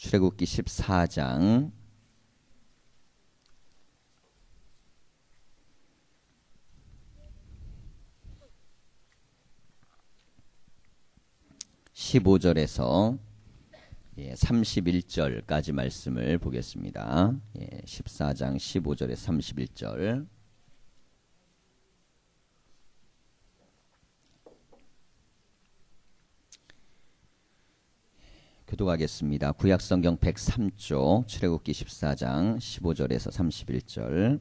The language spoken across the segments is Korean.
출애굽기 14장 15절에서 31절까지 말씀을 보겠습니다. 14장 15절에서 31절. 교독하겠습니다. 구약성경 103쪽 출애굽기 14장 15절에서 31절.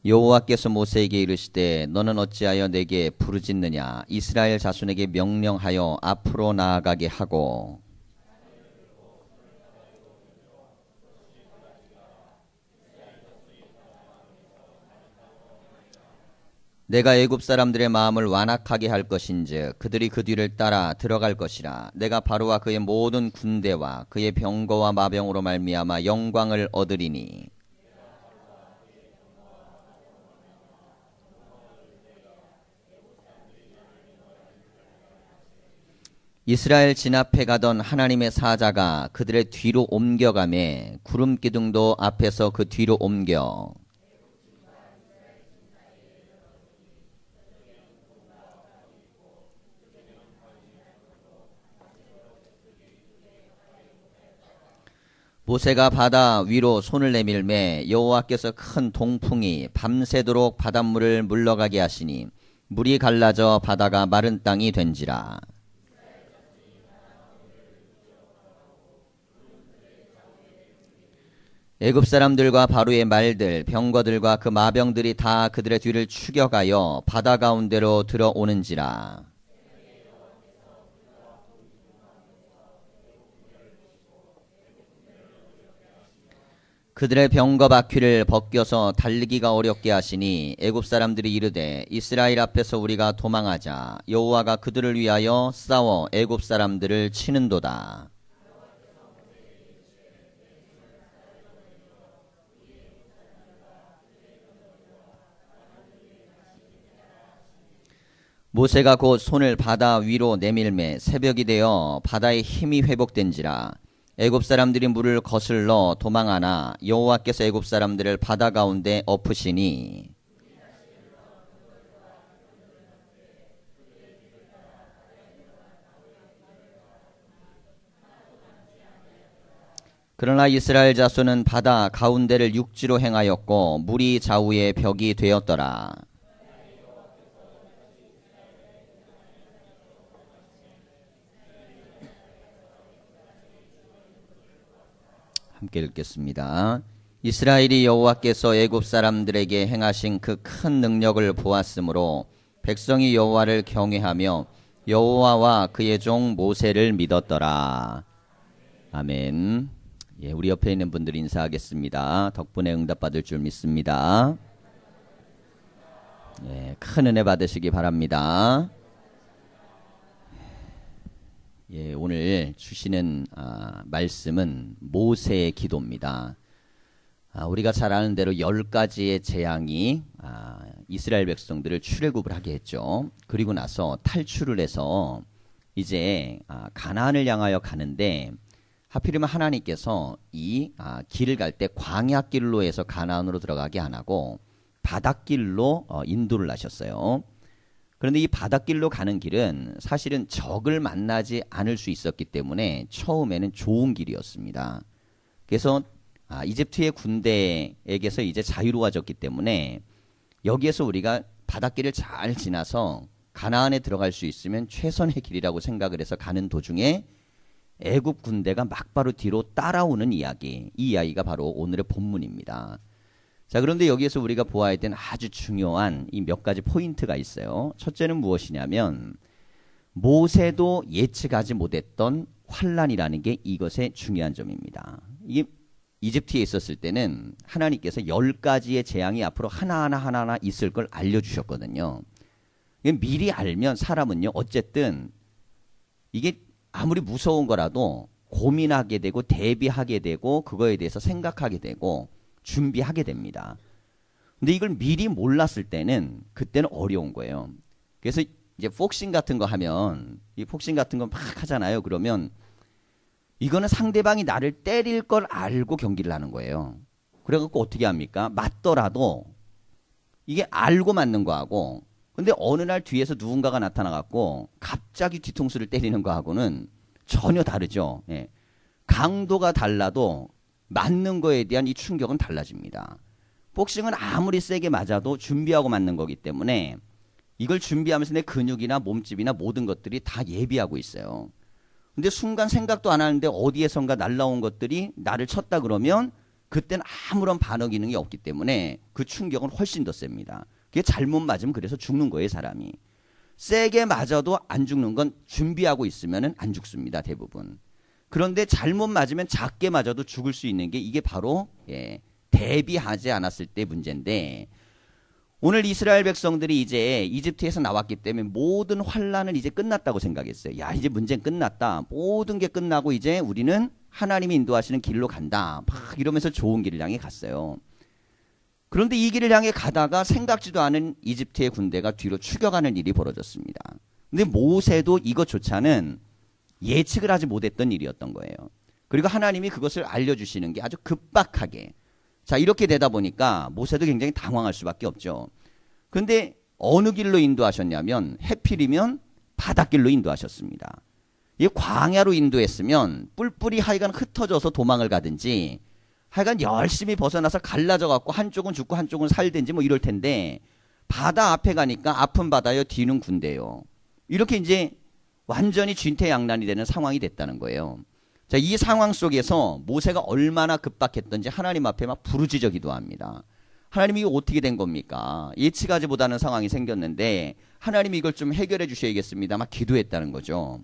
여호와께서 모세에게 이르시되 너는 어찌하여 내게 부르짖느냐. 이스라엘 자손에게 명령하여 앞으로 나아가게 하고 내가 애굽 사람들의 마음을 완악하게 할 것인즉 그들이 그 뒤를 따라 들어갈 것이라. 내가 바로와 그의 모든 군대와 그의 병거와 마병으로 말미암아 영광을 얻으리니 이스라엘 진압해 가던 하나님의 사자가 그들의 뒤로 옮겨가매 구름 기둥도 앞에서 그 뒤로 옮겨 모세가 바다 위로 손을 내밀매 여호와께서 큰 동풍이 밤새도록 바닷물을 물러가게 하시니 물이 갈라져 바다가 마른 땅이 된지라. 애굽 사람들과 바로의 말들 병거들과 그 마병들이 다 그들의 뒤를 추격하여 바다 가운데로 들어오는지라. 그들의 병거 바퀴를 벗겨서 달리기가 어렵게 하시니 애굽 사람들이 이르되 이스라엘 앞에서 우리가 도망하자. 여호와가 그들을 위하여 싸워 애굽 사람들을 치는도다. 모세가 곧 손을 바다 위로 내밀매 새벽이 되어 바다의 힘이 회복된지라. 애굽 사람들이 물을 거슬러 도망하나 여호와께서 애굽 사람들을 바다 가운데 엎으시니 그러나 이스라엘 자손은 바다 가운데를 육지로 행하였고 물이 좌우의 벽이 되었더라. 함께 읽겠습니다. 이스라엘이 여호와께서 애굽 사람들에게 행하신 그 큰 능력을 보았으므로 백성이 여호와를 경외하며 여호와와 그의 종 모세를 믿었더라. 아멘. 우리 옆에 있는 분들 인사하겠습니다. 덕분에 응답받을 줄 믿습니다. 큰 은혜 받으시기 바랍니다. 오늘 주시는 말씀은 모세의 기도입니다. 우리가 잘 아는 대로 10가지의 재앙이 이스라엘 백성들을 출애굽을 하게 했죠. 그리고 나서 탈출을 해서 이제 가나안을 향하여 가는데 하필이면 하나님께서 이 길을 갈 때 광야길로 해서 가나안으로 들어가게 안 하고 바닷길로 인도를 하셨어요. 그런데 이 바닷길로 가는 길은 사실은 적을 만나지 않을 수 있었기 때문에 처음에는 좋은 길이었습니다. 그래서 이집트의 군대에게서 이제 자유로워졌기 때문에 여기에서 우리가 바닷길을 잘 지나서 가나안에 들어갈 수 있으면 최선의 길이라고 생각을 해서 가는 도중에 애굽 군대가 막바로 뒤로 따라오는 이야기, 이 이야기가 바로 오늘의 본문입니다. 자, 그런데 여기에서 우리가 보아야 되는 아주 중요한 이 몇 가지 포인트가 있어요. 첫째는 무엇이냐면 모세도 예측하지 못했던 환란이라는 게 이것의 중요한 점입니다. 이게 이집트에 있었을 때는 하나님께서 10가지의 재앙이 앞으로 하나하나 있을 걸 알려주셨거든요. 미리 알면 사람은요, 어쨌든 이게 아무리 무서운 거라도 고민하게 되고 대비하게 되고 그거에 대해서 생각하게 되고 준비하게 됩니다. 근데 이걸 미리 몰랐을 때는 그때는 어려운 거예요. 그래서 이제 폭싱 같은 거 하면 이 폭싱 같은 거 막 하잖아요. 그러면 이거는 상대방이 나를 때릴 걸 알고 경기를 하는 거예요. 그래갖고 어떻게 합니까? 맞더라도 이게 알고 맞는 거하고, 근데 어느 날 뒤에서 누군가가 나타나갖고 갑자기 뒤통수를 때리는 거하고는 전혀 다르죠. 예. 강도가 달라도 맞는 거에 대한 이 충격은 달라집니다. 복싱은 아무리 세게 맞아도 준비하고 맞는 거기 때문에 이걸 준비하면서 내 근육이나 몸집이나 모든 것들이 다 예비하고 있어요. 근데 순간 생각도 안 하는데 어디에선가 날라온 것들이 나를 쳤다 그러면 그때는 아무런 반응 기능이 없기 때문에 그 충격은 훨씬 더 셉니다. 그게 잘못 맞으면 그래서 죽는 거예요, 사람이. 세게 맞아도 안 죽는 건 준비하고 있으면 안 죽습니다, 대부분. 그런데 잘못 맞으면 작게 맞아도 죽을 수 있는 게 이게 바로 대비하지 않았을 때 문제인데, 오늘 이스라엘 백성들이 이제 이집트에서 나왔기 때문에 모든 환란은 이제 끝났다고 생각했어요. 야, 이제 문제는 끝났다. 모든 게 끝나고 이제 우리는 하나님이 인도하시는 길로 간다. 막 이러면서 좋은 길을 향해 갔어요. 그런데 이 길을 향해 가다가 생각지도 않은 이집트의 군대가 뒤로 추격하는 일이 벌어졌습니다. 근데 모세도 이것조차는 예측을 하지 못했던 일이었던 거예요. 그리고 하나님이 그것을 알려주시는 게 아주 급박하게. 자, 이렇게 되다 보니까 모세도 굉장히 당황할 수밖에 없죠. 그런데 어느 길로 인도하셨냐면 해필이면 바닷길로 인도하셨습니다. 이 광야로 인도했으면 뿔뿔이 하여간 흩어져서 도망을 가든지 하여간 열심히 벗어나서 갈라져 갖고 한쪽은 죽고 한쪽은 살든지 뭐 이럴 텐데, 바다 앞에 가니까 앞은 바다요 뒤는 군대요. 이렇게 이제 완전히 진퇴양난이 되는 상황이 됐다는 거예요. 자, 이 상황 속에서 모세가 얼마나 급박했던지 하나님 앞에 막 부르짖어 기도합니다. 하나님이 이거 어떻게 된 겁니까? 예측하지 못하는 상황이 생겼는데 하나님이 이걸 좀 해결해 주셔야겠습니다. 막 기도했다는 거죠.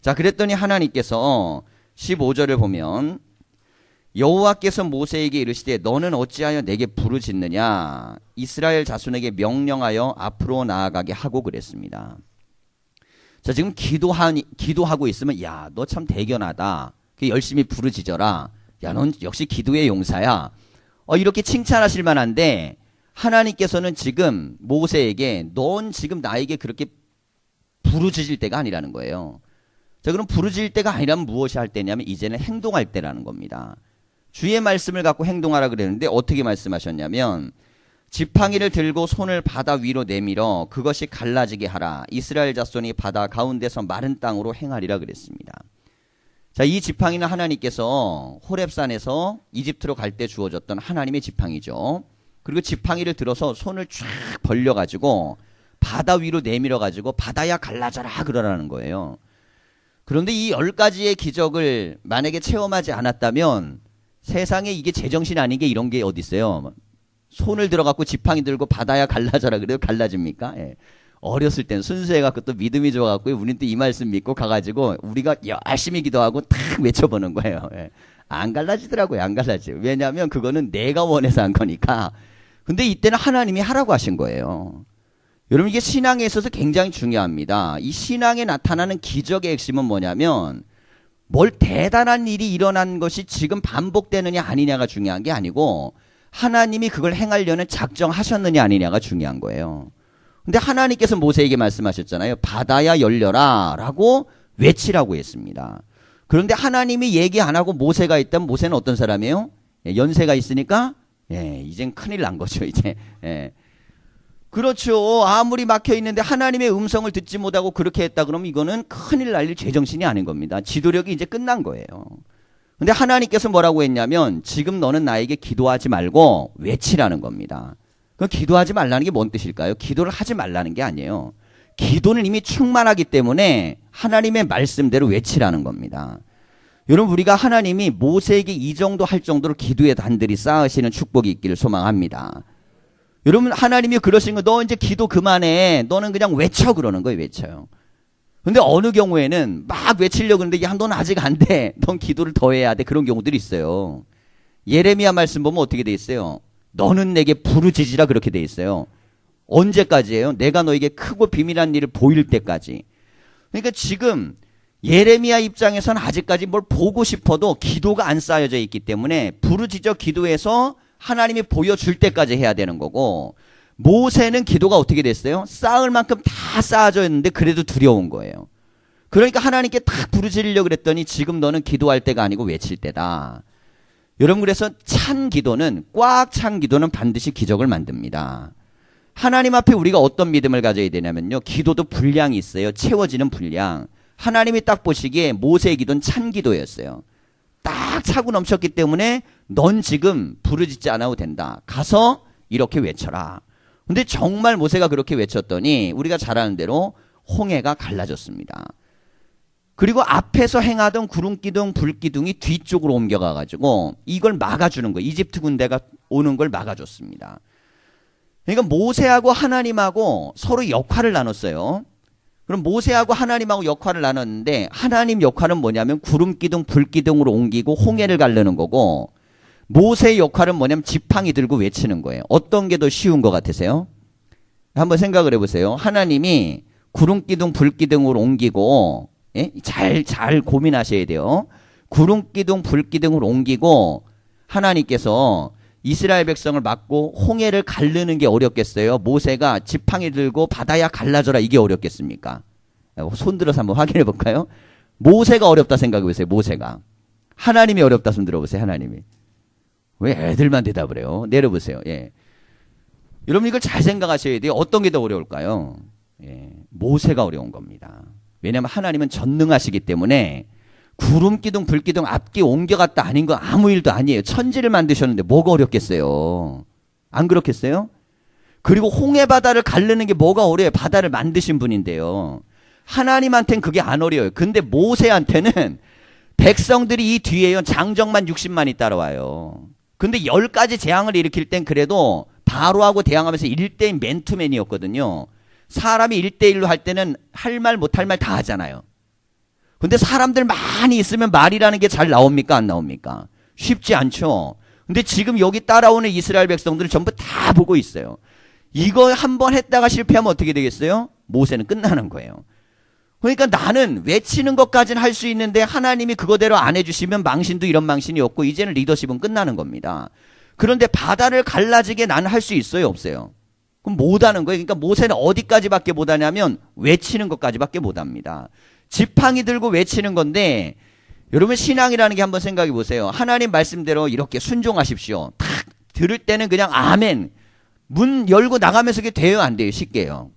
자, 그랬더니 하나님께서 15절을 보면 여호와께서 모세에게 이르시되 너는 어찌하여 내게 부르짖느냐? 이스라엘 자손에게 명령하여 앞으로 나아가게 하고 그랬습니다. 자, 지금 기도하고 있으면 야, 너 참 대견하다. 열심히 부르짖어라. 야, 넌 역시 기도의 용사야. 이렇게 칭찬하실 만한데 하나님께서는 지금 모세에게 넌 지금 나에게 그렇게 부르짖을 때가 아니라는 거예요. 자, 그럼 부르짖을 때가 아니라면 무엇이 할 때냐면 이제는 행동할 때라는 겁니다. 주의 말씀을 갖고 행동하라 그랬는데 어떻게 말씀하셨냐면 지팡이를 들고 손을 바다 위로 내밀어 그것이 갈라지게 하라. 이스라엘 자손이 바다 가운데서 마른 땅으로 행하리라 그랬습니다. 자, 이 지팡이는 하나님께서 호렙산에서 이집트로 갈 때 주어졌던 하나님의 지팡이죠. 그리고 지팡이를 들어서 손을 쫙 벌려가지고 바다 위로 내밀어가지고 바다야 갈라져라 그러라는 거예요. 그런데 이 10가지의 기적을 만약에 체험하지 않았다면 세상에 이게 제정신 아닌 게 이런 게 어디 있어요. 손을 들어갖고 지팡이 들고 바다야 갈라져라 그래도 갈라집니까? 예. 어렸을 땐 순수해갖고 또 믿음이 좋아갖고 우리는 또 이 말씀 믿고 가가지고 우리가 열심히 기도하고 탁 외쳐보는 거예요. 예. 안 갈라지더라고요. 안 갈라져요. 왜냐하면 그거는 내가 원해서 한 거니까. 근데 이때는 하나님이 하라고 하신 거예요. 여러분, 이게 신앙에 있어서 굉장히 중요합니다. 이 신앙에 나타나는 기적의 핵심은 뭐냐면 뭘 대단한 일이 일어난 것이 지금 반복되느냐 아니냐가 중요한 게 아니고 하나님이 그걸 행하려는 작정하셨느냐 아니냐가 중요한 거예요. 근데 하나님께서 모세에게 말씀하셨잖아요. 바다야 열려라 라고 외치라고 했습니다. 그런데 하나님이 얘기 안 하고 모세가 있다면 모세는 어떤 사람이에요? 연세가 있으니까 이젠 큰일 난 거죠. 이제 그렇죠. 아무리 막혀 있는데 하나님의 음성을 듣지 못하고 그렇게 했다 그러면 이거는 큰일 날 일 제정신이 아닌 겁니다. 지도력이 이제 끝난 거예요. 근데 하나님께서 뭐라고 했냐면 지금 너는 나에게 기도하지 말고 외치라는 겁니다. 그 기도하지 말라는 게 뭔 뜻일까요? 기도를 하지 말라는 게 아니에요. 기도는 이미 충만하기 때문에 하나님의 말씀대로 외치라는 겁니다. 여러분, 우리가 하나님이 모세에게 이 정도 할 정도로 기도의 단들이 쌓으시는 축복이 있기를 소망합니다. 여러분, 하나님이 그러신 거 너 이제 기도 그만해. 너는 그냥 외쳐 그러는 거예요. 외쳐요. 근데 어느 경우에는 막 외치려고 하는데 야, 넌 아직 안 돼. 넌 기도를 더 해야 돼. 그런 경우들이 있어요. 예레미야 말씀 보면 어떻게 돼 있어요? 너는 내게 부르짖으라 그렇게 돼 있어요. 언제까지예요? 내가 너에게 크고 비밀한 일을 보일 때까지. 그러니까 지금 예레미야 입장에서는 아직까지 뭘 보고 싶어도 기도가 안 쌓여져 있기 때문에 부르짖어 기도해서 하나님이 보여줄 때까지 해야 되는 거고, 모세는 기도가 어떻게 됐어요? 쌓을 만큼 다 쌓아져 있는데 그래도 두려운 거예요. 그러니까 하나님께 딱 부르짖으려고 그랬더니 지금 너는 기도할 때가 아니고 외칠 때다. 여러분, 그래서 찬 기도는, 꽉 찬 기도는 반드시 기적을 만듭니다. 하나님 앞에 우리가 어떤 믿음을 가져야 되냐면요, 기도도 분량이 있어요. 채워지는 분량. 하나님이 딱 보시기에 모세의 기도는 찬 기도였어요. 딱 차고 넘쳤기 때문에 넌 지금 부르짖지 않아도 된다. 가서 이렇게 외쳐라. 근데 정말 모세가 그렇게 외쳤더니 우리가 잘 아는 대로 홍해가 갈라졌습니다. 그리고 앞에서 행하던 구름기둥, 불기둥이 뒤쪽으로 옮겨가가지고 이걸 막아주는 거예요. 이집트 군대가 오는 걸 막아줬습니다. 그러니까 모세하고 하나님하고 서로 역할을 나눴어요. 그럼 모세하고 하나님하고 역할을 나눴는데 하나님 역할은 뭐냐면 구름기둥, 불기둥으로 옮기고 홍해를 가르는 거고, 모세의 역할은 뭐냐면 지팡이 들고 외치는 거예요. 어떤 게 더 쉬운 것 같으세요? 한번 생각을 해보세요. 하나님이 구름기둥, 불기둥으로 옮기고, 예? 잘 고민하셔야 돼요. 구름기둥, 불기둥으로 옮기고 하나님께서 이스라엘 백성을 막고 홍해를 가르는 게 어렵겠어요? 모세가 지팡이 들고 바다야 갈라져라 이게 어렵겠습니까? 손 들어서 한번 확인해 볼까요? 모세가 어렵다 생각해 보세요. 모세가. 하나님이 어렵다 손 들어보세요. 하나님이. 왜 애들만 대답을 해요? 내려보세요. 예. 여러분 이걸 잘 생각하셔야 돼요. 어떤 게 더 어려울까요? 예. 모세가 어려운 겁니다. 왜냐하면 하나님은 전능하시기 때문에 구름기둥, 불기둥 앞뒤 옮겨갔다 아닌 건 아무 일도 아니에요. 천지를 만드셨는데 뭐가 어렵겠어요? 안 그렇겠어요? 그리고 홍해바다를 가르는 게 뭐가 어려워요? 바다를 만드신 분인데요. 하나님한테는 그게 안 어려워요. 근데 모세한테는 백성들이 이 뒤에요. 장정만 60만이 따라와요. 근데 10가지 재앙을 일으킬 땐 그래도 바로하고 대항하면서 1대1 맨투맨이었거든요. 사람이 1대1로 할 때는 할 말 못할 말 다 하잖아요. 근데 사람들 많이 있으면 말이라는 게 잘 나옵니까? 안 나옵니까? 쉽지 않죠. 근데 지금 여기 따라오는 이스라엘 백성들을 전부 다 보고 있어요. 이거 한번 했다가 실패하면 어떻게 되겠어요? 모세는 끝나는 거예요. 그러니까 나는 외치는 것까지는 할 수 있는데 하나님이 그거대로 안 해주시면 망신도 이런 망신이 없고 이제는 리더십은 끝나는 겁니다. 그런데 바다를 갈라지게 나는 할 수 있어요? 없어요? 그럼 못하는 거예요. 그러니까 모세는 어디까지밖에 못하냐면 외치는 것까지밖에 못합니다. 지팡이 들고 외치는 건데, 여러분 신앙이라는 게 한번 생각해 보세요. 하나님 말씀대로 이렇게 순종하십시오. 탁 들을 때는 그냥 아멘. 문 열고 나가면서 그게 돼요? 안 돼요? 쉽게요.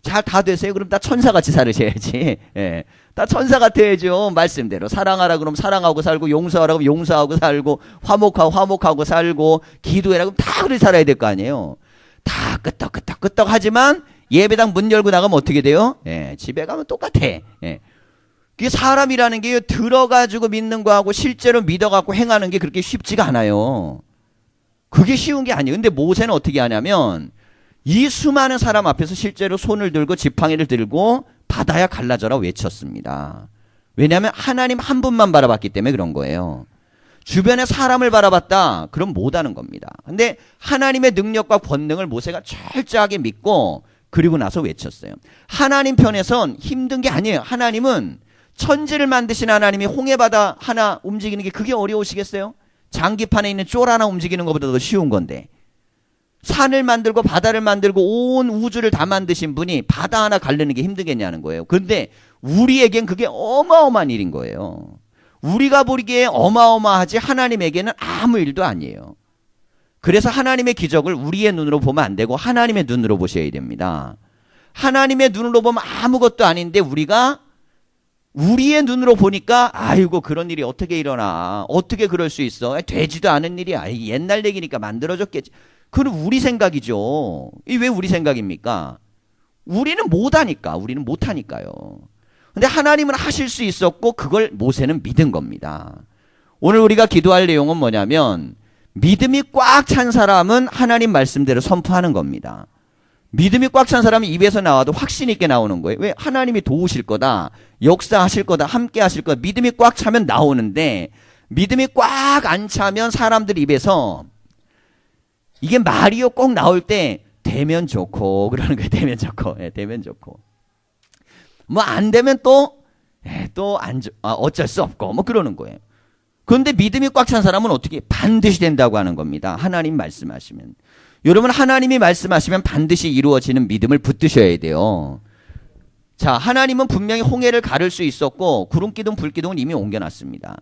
잘 다 되세요? 그럼 다 천사같이 살으셔야지. 예. 다 천사 같아야죠. 말씀대로. 사랑하라 그러면 사랑하고 살고, 용서하라 그러면 용서하고 살고, 화목하고 살고, 기도해라 그러면 다 그렇게 살아야 될 거 아니에요. 다 끄떡 하지만 예배당 문 열고 나가면 어떻게 돼요? 예, 집에 가면 똑같아. 예. 그게 사람이라는 게 들어가지고 믿는 거하고 실제로 믿어갖고 행하는 게 그렇게 쉽지가 않아요. 그게 쉬운 게 아니에요. 근데 모세는 어떻게 하냐면 이 수많은 사람 앞에서 실제로 손을 들고 지팡이를 들고 바다야 갈라져라 외쳤습니다. 왜냐하면 하나님 한 분만 바라봤기 때문에 그런 거예요. 주변에 사람을 바라봤다? 그럼 못하는 겁니다. 근데 하나님의 능력과 권능을 모세가 철저하게 믿고 그리고 나서 외쳤어요. 하나님 편에선 힘든 게 아니에요. 하나님은 천지를 만드신 하나님이 홍해바다 하나 움직이는 게 그게 어려우시겠어요? 장기판에 있는 쫄 하나 움직이는 것보다 더 쉬운 건데, 산을 만들고 바다를 만들고 온 우주를 다 만드신 분이 바다 하나 가르는 게 힘들겠냐는 거예요. 그런데 우리에겐 그게 어마어마한 일인 거예요. 우리가 보기에 어마어마하지 하나님에게는 아무 일도 아니에요. 그래서 하나님의 기적을 우리의 눈으로 보면 안 되고 하나님의 눈으로 보셔야 됩니다. 하나님의 눈으로 보면 아무것도 아닌데 우리가 우리의 눈으로 보니까 아이고 그런 일이 어떻게 일어나, 어떻게 그럴 수 있어, 되지도 않은 일이야, 옛날 얘기니까 만들어졌겠지. 그건 우리 생각이죠. 이 왜 우리 생각입니까? 우리는 못하니까. 우리는 못하니까요. 근데 하나님은 하실 수 있었고 그걸 모세는 믿은 겁니다. 오늘 우리가 기도할 내용은 뭐냐면 믿음이 꽉 찬 사람은 하나님 말씀대로 선포하는 겁니다. 믿음이 꽉 찬 사람은 입에서 나와도 확신 있게 나오는 거예요. 왜? 하나님이 도우실 거다, 역사하실 거다, 함께 하실 거다. 믿음이 꽉 차면 나오는데 믿음이 꽉 안 차면 사람들 입에서 이게 말이요 꼭 나올 때 되면 좋고 그러는 거예요. 되면 좋고. 예, 되면 좋고. 뭐 안 되면 또 어쩔 수 없고 뭐 그러는 거예요. 그런데 믿음이 꽉 찬 사람은 어떻게? 반드시 된다고 하는 겁니다. 하나님 말씀하시면. 여러분 하나님이 말씀하시면 반드시 이루어지는 믿음을 붙드셔야 돼요. 자, 하나님은 분명히 홍해를 가를 수 있었고 구름기둥 불기둥은 이미 옮겨놨습니다.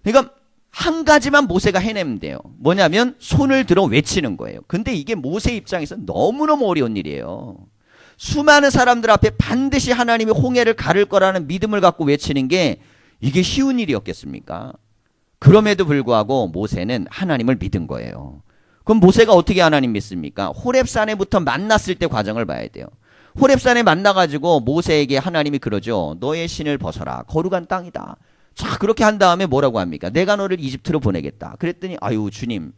그러니까 한 가지만 모세가 해내면 돼요. 뭐냐면 손을 들어 외치는 거예요. 근데 이게 모세 입장에서 너무너무 어려운 일이에요. 수많은 사람들 앞에 반드시 하나님이 홍해를 가를 거라는 믿음을 갖고 외치는 게 이게 쉬운 일이었겠습니까? 그럼에도 불구하고 모세는 하나님을 믿은 거예요. 그럼 모세가 어떻게 하나님 믿습니까? 호렙산에부터 만났을 때 과정을 봐야 돼요. 호렙산에 만나가지고 모세에게 하나님이 그러죠. 너의 신을 벗어라. 거룩한 땅이다. 자, 그렇게 한 다음에 뭐라고 합니까? 내가 너를 이집트로 보내겠다. 그랬더니 아유 주님,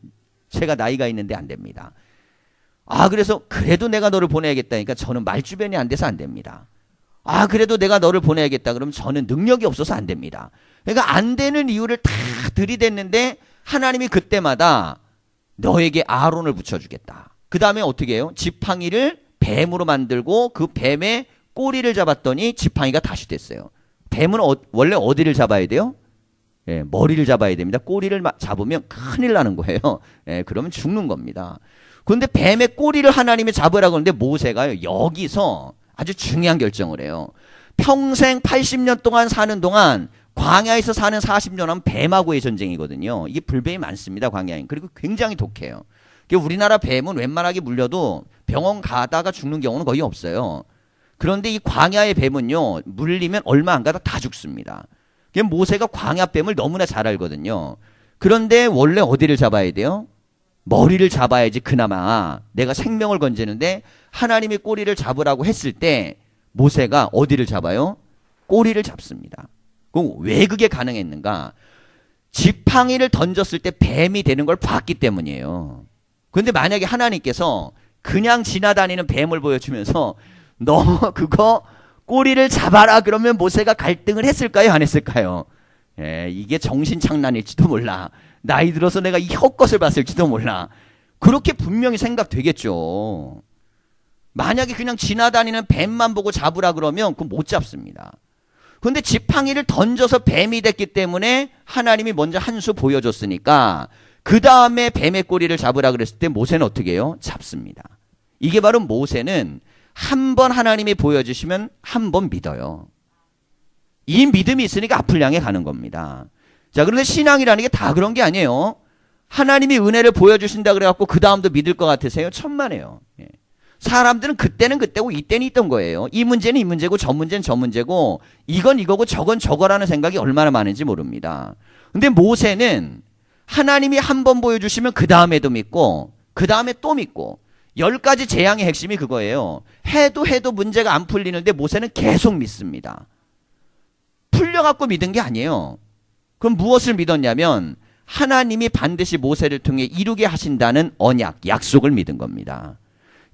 제가 나이가 있는데 안 됩니다. 아, 그래서 그래도 내가 너를 보내야겠다니까 저는 말주변이 안 돼서 안 됩니다. 아, 그래도 내가 너를 보내야겠다. 그러면 저는 능력이 없어서 안 됩니다. 그러니까 안 되는 이유를 다 들이댔는데 하나님이 그때마다 너에게 아론을 붙여주겠다. 그 다음에 어떻게 해요? 지팡이를 뱀으로 만들고 그 뱀의 꼬리를 잡았더니 지팡이가 다시 됐어요. 뱀은 원래 어디를 잡아야 돼요? 예, 머리를 잡아야 됩니다. 꼬리를 잡으면 큰일 나는 거예요. 예, 그러면 죽는 겁니다. 그런데 뱀의 꼬리를 하나님이 잡으라고 하는데 모세가 여기서 아주 중요한 결정을 해요. 평생 80년 동안 사는 동안 광야에서 사는 40년 하면 뱀하고의 전쟁이거든요. 이게 불뱀이 많습니다. 광야에. 그리고 굉장히 독해요. 우리나라 뱀은 웬만하게 물려도 병원 가다가 죽는 경우는 거의 없어요. 그런데 이 광야의 뱀은요, 물리면 얼마 안 가다 다 죽습니다. 모세가 광야뱀을 너무나 잘 알거든요. 그런데 원래 어디를 잡아야 돼요? 머리를 잡아야지 그나마 내가 생명을 건지는데 하나님이 꼬리를 잡으라고 했을 때 모세가 어디를 잡아요? 꼬리를 잡습니다. 그럼 왜 그게 가능했는가? 지팡이를 던졌을 때 뱀이 되는 걸 봤기 때문이에요. 그런데 만약에 하나님께서 그냥 지나다니는 뱀을 보여주면서 너 그거 꼬리를 잡아라 그러면 모세가 갈등을 했을까요? 안 했을까요? 예, 이게 정신착란일지도 몰라. 나이 들어서 내가 이 헛것을 봤을지도 몰라. 그렇게 분명히 생각되겠죠. 만약에 그냥 지나다니는 뱀만 보고 잡으라 그러면 그건 못 잡습니다. 그런데 지팡이를 던져서 뱀이 됐기 때문에 하나님이 먼저 한 수 보여줬으니까 그 다음에 뱀의 꼬리를 잡으라 그랬을 때 모세는 어떻게 해요? 잡습니다. 이게 바로 모세는 한 번 하나님이 보여주시면 한 번 믿어요. 이 믿음이 있으니까 앞을 향해 가는 겁니다. 자, 그런데 신앙이라는 게 다 그런 게 아니에요. 하나님이 은혜를 보여주신다 그래갖고 그 다음도 믿을 것 같으세요? 천만에요. 예. 사람들은 그때는 그때고 이때는 있던 거예요. 이 문제는 이 문제고 저 문제는 저 문제고 이건 이거고 저건 저거라는 생각이 얼마나 많은지 모릅니다. 근데 모세는 하나님이 한 번 보여주시면 그 다음에도 믿고 그 다음에 또 믿고 10가지 재앙의 핵심이 그거예요. 해도 문제가 안 풀리는데 모세는 계속 믿습니다. 풀려갖고 믿은 게 아니에요. 그럼 무엇을 믿었냐면 하나님이 반드시 모세를 통해 이루게 하신다는 언약, 약속을 믿은 겁니다.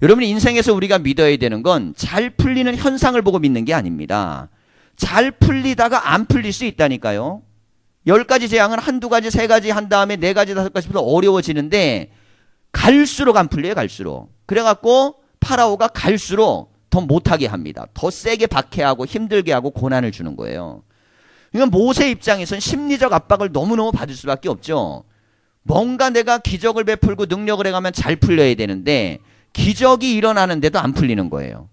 여러분 인생에서 우리가 믿어야 되는 건 잘 풀리는 현상을 보고 믿는 게 아닙니다. 잘 풀리다가 안 풀릴 수 있다니까요. 10가지 재앙은 한두 가지, 세 가지 한 다음에 4가지, 5가지보다 어려워지는데 갈수록 안 풀려요. 갈수록. 그래갖고 파라오가 갈수록 더 못하게 합니다. 더 세게 박해하고 힘들게 하고 고난을 주는 거예요. 그러니까 모세 입장에서는 심리적 압박을 너무너무 받을 수밖에 없죠. 뭔가 내가 기적을 베풀고 능력을 해가면 잘 풀려야 되는데 기적이 일어나는데도 안 풀리는 거예요.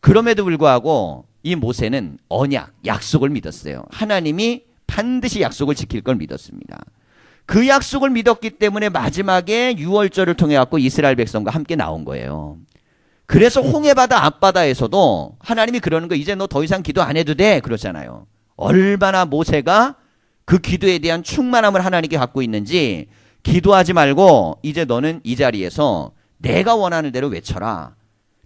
그럼에도 불구하고 이 모세는 언약, 약속을 믿었어요. 하나님이 반드시 약속을 지킬 걸 믿었습니다. 그 약속을 믿었기 때문에 마지막에 유월절을 통해 갖고 이스라엘 백성과 함께 나온 거예요. 그래서 홍해바다 앞바다에서도 하나님이 그러는 거 이제 너 더 이상 기도 안 해도 돼 그러잖아요. 얼마나 모세가 그 기도에 대한 충만함을 하나님께 갖고 있는지 기도하지 말고 이제 너는 이 자리에서 내가 원하는 대로 외쳐라.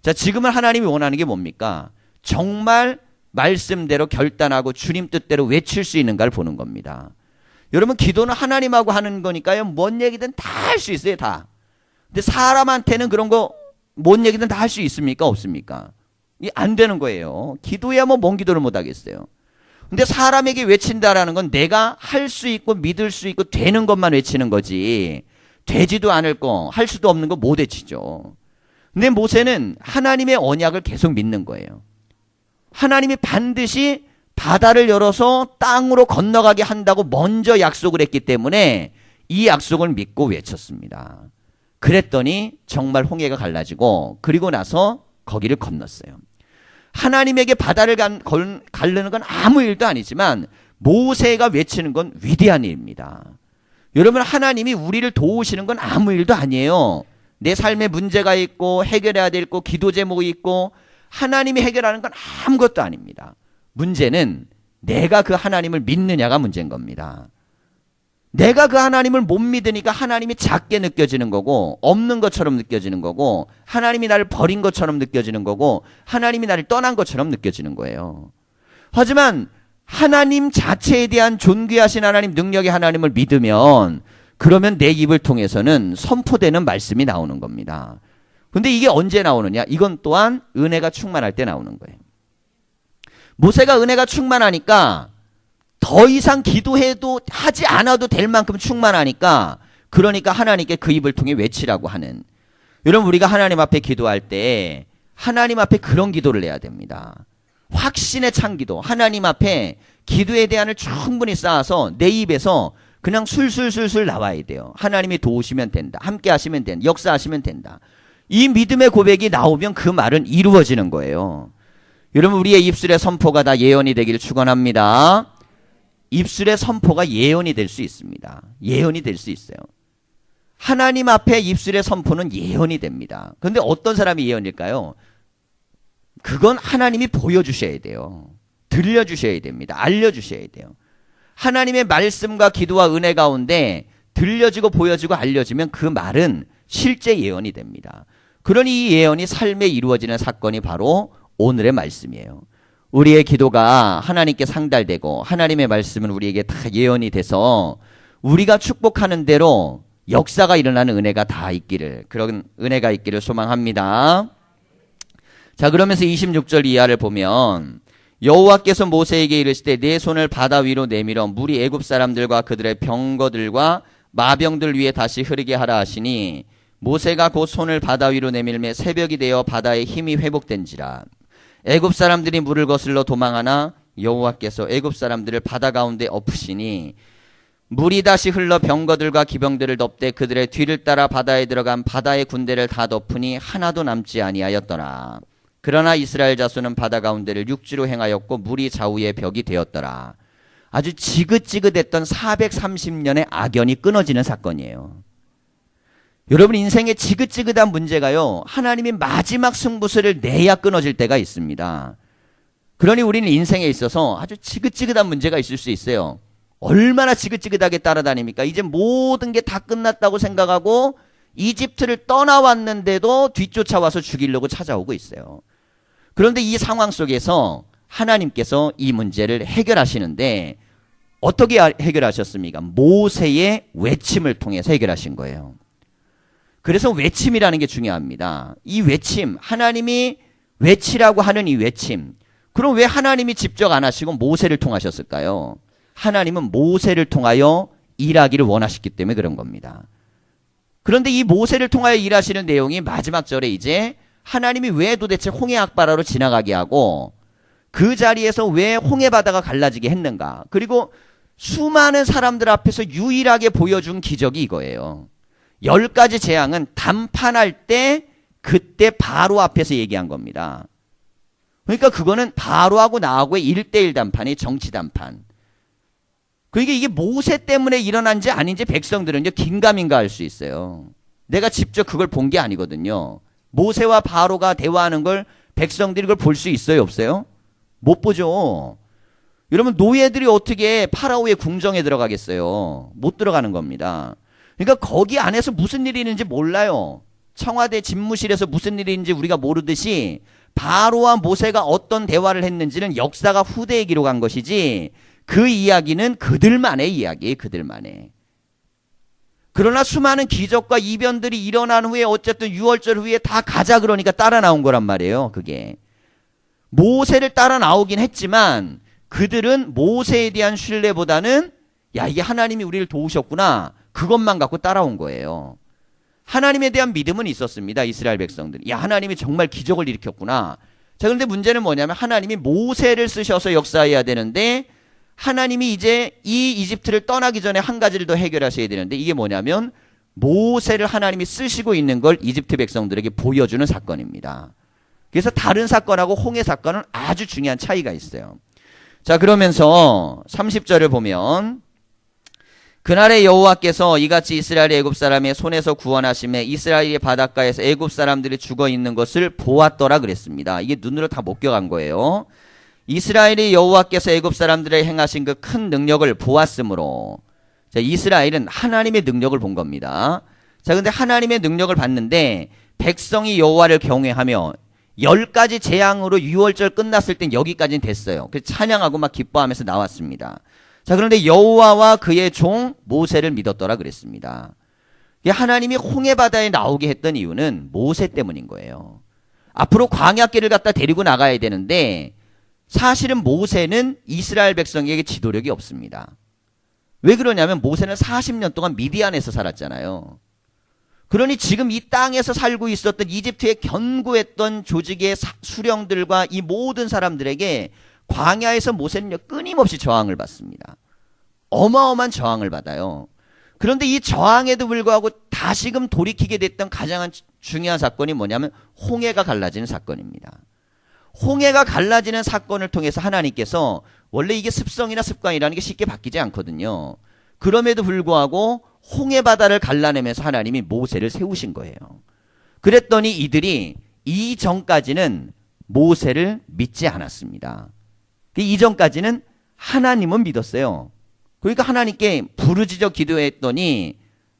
자, 지금은 하나님이 원하는 게 뭡니까? 정말 말씀대로 결단하고 주님 뜻대로 외칠 수 있는가를 보는 겁니다. 여러분 기도는 하나님하고 하는 거니까요. 뭔 얘기든 다 할 수 있어요. 다. 근데 사람한테는 그런 거 뭔 얘기든 다 할 수 있습니까? 없습니까? 이게 안 되는 거예요. 기도야 뭐 뭔 기도를 못 하겠어요. 근데 사람에게 외친다라는 건 내가 할 수 있고 믿을 수 있고 되는 것만 외치는 거지 되지도 않을 거 할 수도 없는 거 못 외치죠. 근데 모세는 하나님의 언약을 계속 믿는 거예요. 하나님이 반드시 바다를 열어서 땅으로 건너가게 한다고 먼저 약속을 했기 때문에 이 약속을 믿고 외쳤습니다. 그랬더니 정말 홍해가 갈라지고 그리고 나서 거기를 건넜어요. 하나님에게 바다를 가르는 건 아무 일도 아니지만 모세가 외치는 건 위대한 일입니다. 여러분, 하나님이 우리를 도우시는 건 아무 일도 아니에요. 내 삶에 문제가 있고 해결해야 될 거, 기도 제목이 있고 하나님이 해결하는 건 아무것도 아닙니다. 문제는 내가 그 하나님을 믿느냐가 문제인 겁니다. 내가 그 하나님을 못 믿으니까 하나님이 작게 느껴지는 거고 없는 것처럼 느껴지는 거고 하나님이 나를 버린 것처럼 느껴지는 거고 하나님이 나를 떠난 것처럼 느껴지는 거예요. 하지만 하나님 자체에 대한 존귀하신 하나님, 능력의 하나님을 믿으면 그러면 내 입을 통해서는 선포되는 말씀이 나오는 겁니다. 근데 이게 언제 나오느냐? 이건 또한 은혜가 충만할 때 나오는 거예요. 모세가 은혜가 충만하니까 더 이상 기도해도 하지 않아도 될 만큼 충만하니까 그러니까 하나님께 그 입을 통해 외치라고 하는. 여러분, 우리가 하나님 앞에 기도할 때 하나님 앞에 그런 기도를 해야 됩니다. 확신에 찬 기도. 하나님 앞에 기도의 대안을 충분히 쌓아서 내 입에서 그냥 술술술술 나와야 돼요. 하나님이 도우시면 된다. 함께 하시면 된다. 역사하시면 된다. 이 믿음의 고백이 나오면 그 말은 이루어지는 거예요. 여러분, 우리의 입술의 선포가 다 예언이 되기를 축원합니다. 입술의 선포가 예언이 될 수 있습니다. 예언이 될 수 있어요. 하나님 앞에 입술의 선포는 예언이 됩니다. 그런데 어떤 사람이 예언일까요? 그건 하나님이 보여주셔야 돼요. 들려주셔야 됩니다. 알려주셔야 돼요. 하나님의 말씀과 기도와 은혜 가운데 들려지고 보여지고 알려지면 그 말은 실제 예언이 됩니다. 그러니 이 예언이 삶에 이루어지는 사건이 바로 오늘의 말씀이에요. 우리의 기도가 하나님께 상달되고 하나님의 말씀은 우리에게 다 예언이 돼서 우리가 축복하는 대로 역사가 일어나는 은혜가 다 있기를, 그런 은혜가 있기를 소망합니다. 자, 그러면서 26절 이하를 보면 여호와께서 모세에게 이르시되 내 손을 바다 위로 내밀어 물이 애굽 사람들과 그들의 병거들과 마병들 위에 다시 흐르게 하라 하시니 모세가 곧 손을 바다 위로 내밀매 새벽이 되어 바다의 힘이 회복된지라. 애굽 사람들이 물을 거슬러 도망하나 여호와께서 애굽 사람들을 바다 가운데 엎으시니 물이 다시 흘러 병거들과 기병들을 덮되 그들의 뒤를 따라 바다에 들어간 바다의 군대를 다 덮으니 하나도 남지 아니하였더라. 그러나 이스라엘 자손은 바다 가운데를 육지로 행하였고 물이 좌우의 벽이 되었더라. 아주 지긋지긋했던 430년의 악연이 끊어지는 사건이에요. 여러분, 인생에 지긋지긋한 문제가요, 하나님이 마지막 승부수를 내야 끊어질 때가 있습니다. 그러니 우리는 인생에 있어서 아주 지긋지긋한 문제가 있을 수 있어요. 얼마나 지긋지긋하게 따라다닙니까? 이제 모든 게 다 끝났다고 생각하고 이집트를 떠나왔는데도 뒤쫓아와서 죽이려고 찾아오고 있어요. 그런데 이 상황 속에서 하나님께서 이 문제를 해결하시는데 어떻게 해결하셨습니까? 모세의 외침을 통해서 해결하신 거예요. 그래서 외침이라는 게 중요합니다. 이 외침, 하나님이 외치라고 하는 이 외침. 그럼 왜 하나님이 직접 안 하시고 모세를 통하셨을까요? 하나님은 모세를 통하여 일하기를 원하셨기 때문에 그런 겁니다. 그런데 이 모세를 통하여 일하시는 내용이 마지막 절에 이제 하나님이 왜 도대체 홍해 악바라로 지나가게 하고 그 자리에서 왜 홍해 바다가 갈라지게 했는가. 그리고 수많은 사람들 앞에서 유일하게 보여준 기적이 이거예요. 10가지 재앙은 담판할 때 그때 바로 앞에서 얘기한 겁니다. 그러니까 그거는 바로하고 나하고의 1대1 담판이 정치 담판. 그러니까 이게 모세 때문에 일어난지 아닌지 백성들은 긴가민가 할 수 있어요. 내가 직접 그걸 본 게 아니거든요. 모세와 바로가 대화하는 걸 백성들이 그걸 볼 수 있어요, 없어요? 못 보죠. 여러분, 노예들이 어떻게 파라오의 궁정에 들어가겠어요? 못 들어가는 겁니다. 그러니까 거기 안에서 무슨 일이 있는지 몰라요. 청와대 집무실에서 무슨 일이 있는지 우리가 모르듯이 바로와 모세가 어떤 대화를 했는지는 역사가 후대에 기록한 것이지 그 이야기는 그들만의 이야기예요. 그들만의. 그러나 수많은 기적과 이변들이 일어난 후에 어쨌든 6월절 후에 다 가자 그러니까 따라 나온 거란 말이에요. 그게. 모세를 따라 나오긴 했지만 그들은 모세에 대한 신뢰보다는 야, 이게 하나님이 우리를 도우셨구나. 그것만 갖고 따라온 거예요. 하나님에 대한 믿음은 있었습니다. 이스라엘 백성들이. 야, 하나님이 정말 기적을 일으켰구나. 자, 그런데 문제는 뭐냐면 하나님이 모세를 쓰셔서 역사해야 되는데 하나님이 이제 이 이집트를 떠나기 전에 한 가지를 더 해결하셔야 되는데 이게 뭐냐면 모세를 하나님이 쓰시고 있는 걸 이집트 백성들에게 보여주는 사건입니다. 그래서 다른 사건하고 홍해 사건은 아주 중요한 차이가 있어요. 자, 그러면서 30절을 보면 그날에 여호와께서 이같이 이스라엘의 애굽 사람의 손에서 구원하심에 이스라엘의 바닷가에서 애굽 사람들이 죽어 있는 것을 보았더라 그랬습니다. 이게 눈으로 다 목격한 거예요. 이스라엘이 여호와께서 애굽 사람들의 행하신 그 큰 능력을 보았으므로, 자, 이스라엘은 하나님의 능력을 본 겁니다. 자, 근데 하나님의 능력을 봤는데 백성이 여호와를 경외하며 10가지 재앙으로 6월절 끝났을 땐 여기까지는 됐어요. 그래서 찬양하고 막 기뻐하면서 나왔습니다. 자, 그런데 여호와와 그의 종 모세를 믿었더라 그랬습니다. 하나님이 홍해바다에 나오게 했던 이유는 모세 때문인 거예요. 앞으로 광야길을 갖다 데리고 나가야 되는데 사실은 모세는 이스라엘 백성에게 지도력이 없습니다. 왜 그러냐면 모세는 40년 동안 미디안에서 살았잖아요. 그러니 지금 이 땅에서 살고 있었던 이집트에 견고했던 조직의 수령들과 이 모든 사람들에게 광야에서 모세는요 끊임없이 저항을 받습니다. 어마어마한 저항을 받아요. 그런데 이 저항에도 불구하고 다시금 돌이키게 됐던 가장 중요한 사건이 뭐냐면 홍해가 갈라지는 사건입니다. 홍해가 갈라지는 사건을 통해서 하나님께서, 원래 이게 습성이나 습관이라는 게 쉽게 바뀌지 않거든요. 그럼에도 불구하고 홍해 바다를 갈라내면서 하나님이 모세를 세우신 거예요. 그랬더니 이들이 이전까지는 모세를 믿지 않았습니다. 이전까지는 하나님은 믿었어요. 그러니까 하나님께 부르짖어 기도했더니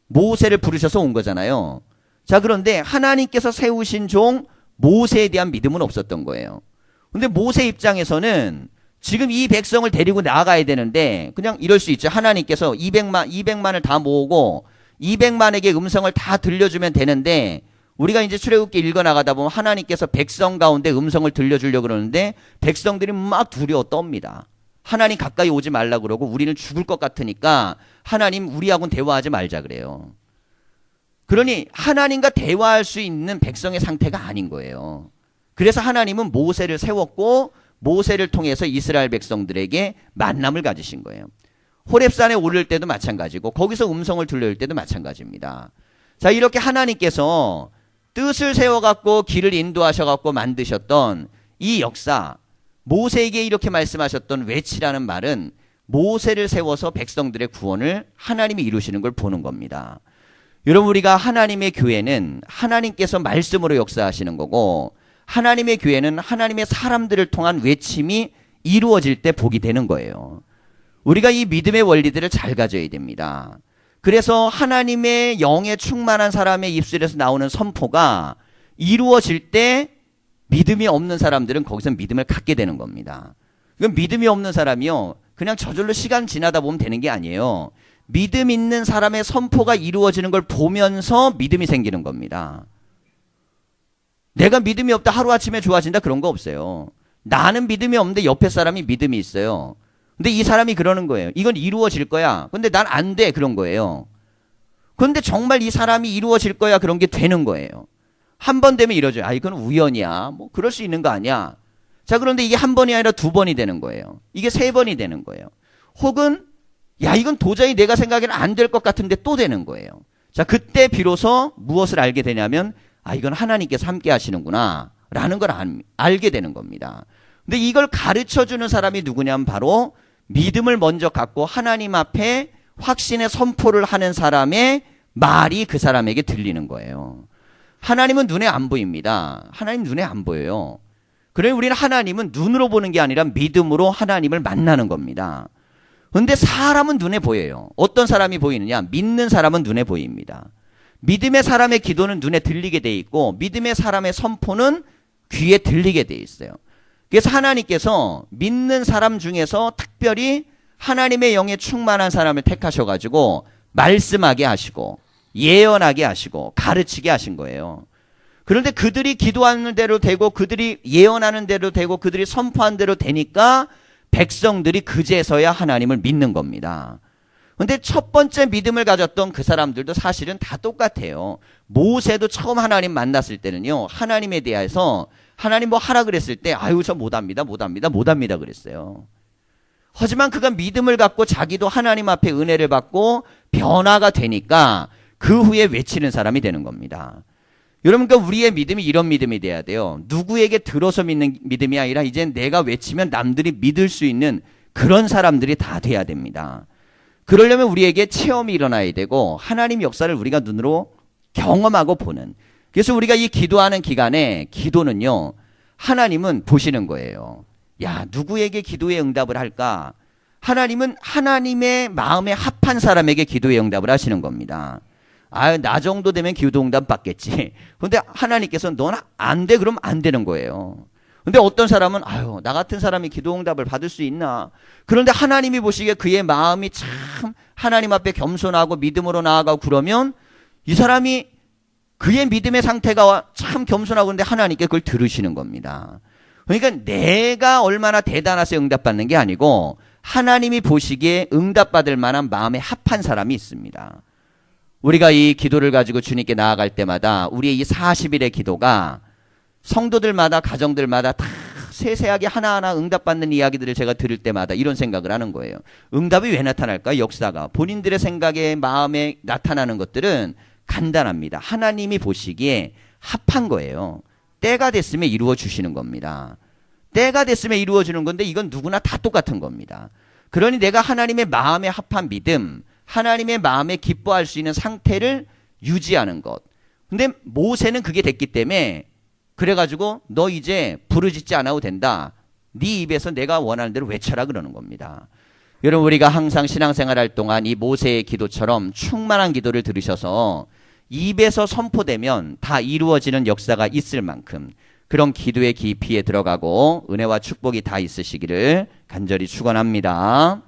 모세를 부르셔서 온 거잖아요. 자, 그런데 하나님께서 세우신 종 모세에 대한 믿음은 없었던 거예요. 근데 모세 입장에서는 지금 이 백성을 데리고 나가야 되는데 그냥 이럴 수 있죠. 하나님께서 200만을 다 모으고 200만에게 음성을 다 들려주면 되는데, 우리가 이제 출애굽기 읽어나가다 보면 하나님께서 백성 가운데 음성을 들려주려고 그러는데 백성들이 막 두려워 떱니다. 하나님 가까이 오지 말라 그러고 우리는 죽을 것 같으니까 하나님 우리하고는 대화하지 말자 그래요. 그러니 하나님과 대화할 수 있는 백성의 상태가 아닌 거예요. 그래서 하나님은 모세를 세웠고 모세를 통해서 이스라엘 백성들에게 만남을 가지신 거예요. 호렙산에 오를 때도 마찬가지고 거기서 음성을 들려줄 때도 마찬가지입니다. 자, 이렇게 하나님께서 뜻을 세워갖고 길을 인도하셔갖고 만드셨던 이 역사, 모세에게 이렇게 말씀하셨던 외치라는 말은 모세를 세워서 백성들의 구원을 하나님이 이루시는 걸 보는 겁니다. 여러분, 우리가 하나님의 교회는 하나님께서 말씀으로 역사하시는 거고, 하나님의 교회는 하나님의 사람들을 통한 외침이 이루어질 때 복이 되는 거예요. 우리가 이 믿음의 원리들을 잘 가져야 됩니다. 그래서 하나님의 영에 충만한 사람의 입술에서 나오는 선포가 이루어질 때 믿음이 없는 사람들은 거기서 믿음을 갖게 되는 겁니다. 그럼 믿음이 없는 사람이요, 그냥 저절로 시간 지나다 보면 되는 게 아니에요. 믿음 있는 사람의 선포가 이루어지는 걸 보면서 믿음이 생기는 겁니다. 내가 믿음이 없다 하루아침에 좋아진다 그런 거 없어요. 나는 믿음이 없는데 옆에 사람이 믿음이 있어요. 근데 이 사람이 그러는 거예요. 이건 이루어질 거야. 근데 난 안 돼. 그런 거예요. 그런데 정말 이 사람이 이루어질 거야. 그런 게 되는 거예요. 한 번 되면 이러죠. 아, 이건 우연이야. 뭐 그럴 수 있는 거 아니야. 자, 그런데 이게 한 번이 아니라 2번이 되는 거예요. 이게 3번이 되는 거예요. 혹은 야, 이건 도저히 내가 생각에는 안 될 것 같은데 또 되는 거예요. 자, 그때 비로소 무엇을 알게 되냐면, 아, 이건 하나님께서 함께 하시는구나 라는 걸 알게 되는 겁니다. 근데 이걸 가르쳐주는 사람이 누구냐면 바로 믿음을 먼저 갖고 하나님 앞에 확신의 선포를 하는 사람의 말이 그 사람에게 들리는 거예요. 하나님은 눈에 안 보입니다. 하나님 눈에 안 보여요. 그래서 우리는 하나님은 눈으로 보는 게 아니라 믿음으로 하나님을 만나는 겁니다. 그런데 사람은 눈에 보여요. 어떤 사람이 보이느냐? 믿는 사람은 눈에 보입니다. 믿음의 사람의 기도는 눈에 들리게 돼 있고 믿음의 사람의 선포는 귀에 들리게 돼 있어요. 그래서 하나님께서 믿는 사람 중에서 특별히 하나님의 영에 충만한 사람을 택하셔가지고 말씀하게 하시고 예언하게 하시고 가르치게 하신 거예요. 그런데 그들이 기도하는 대로 되고 그들이 예언하는 대로 되고 그들이 선포한 대로 되니까 백성들이 그제서야 하나님을 믿는 겁니다. 그런데 첫 번째 믿음을 가졌던 그 사람들도 사실은 다 똑같아요. 모세도 처음 하나님 만났을 때는요, 하나님에 대해서 하나님 뭐 하라 그랬을 때 아유 저 못합니다 그랬어요. 하지만 그가 믿음을 갖고 자기도 하나님 앞에 은혜를 받고 변화가 되니까 그 후에 외치는 사람이 되는 겁니다. 여러분, 그러니까 우리의 믿음이 이런 믿음이 돼야 돼요. 누구에게 들어서 믿는 믿음이 아니라 이제 내가 외치면 남들이 믿을 수 있는 그런 사람들이 다 돼야 됩니다. 그러려면 우리에게 체험이 일어나야 되고 하나님 역사를 우리가 눈으로 경험하고 보는. 그래서 우리가 이 기도하는 기간에 기도는요, 하나님은 보시는 거예요. 야, 누구에게 기도의 응답을 할까? 하나님은 하나님의 마음에 합한 사람에게 기도의 응답을 하시는 겁니다. 아, 나 정도 되면 기도 응답 받겠지. 근데 하나님께서 넌 안 돼, 그러면 안 되는 거예요. 근데 어떤 사람은 아유, 나 같은 사람이 기도 응답을 받을 수 있나? 그런데 하나님이 보시기에 그의 마음이 참 하나님 앞에 겸손하고 믿음으로 나아가고 그러면 이 사람이 그의 믿음의 상태가 참 겸손하고 그런데 하나님께 그걸 들으시는 겁니다. 그러니까 내가 얼마나 대단해서 응답받는 게 아니고 하나님이 보시기에 응답받을 만한 마음에 합한 사람이 있습니다. 우리가 이 기도를 가지고 주님께 나아갈 때마다 우리의 이 40일의 기도가 성도들마다 가정들마다 다 세세하게 하나하나 응답받는 이야기들을 제가 들을 때마다 이런 생각을 하는 거예요. 응답이 왜 나타날까요? 역사가. 본인들의 생각에 마음에 나타나는 것들은 간단합니다. 하나님이 보시기에 합한 거예요. 때가 됐으면 이루어 주시는 겁니다. 때가 됐으면 이루어 주는 건데 이건 누구나 다 똑같은 겁니다. 그러니 내가 하나님의 마음에 합한 믿음, 하나님의 마음에 기뻐할 수 있는 상태를 유지하는 것. 근데 모세는 그게 됐기 때문에 그래가지고 너 이제 부르짖지 않아도 된다. 네 입에서 내가 원하는 대로 외쳐라 그러는 겁니다. 여러분, 우리가 항상 신앙생활할 동안 이 모세의 기도처럼 충만한 기도를 들으셔서 입에서 선포되면 다 이루어지는 역사가 있을 만큼 그런 기도의 깊이에 들어가고 은혜와 축복이 다 있으시기를 간절히 축원합니다.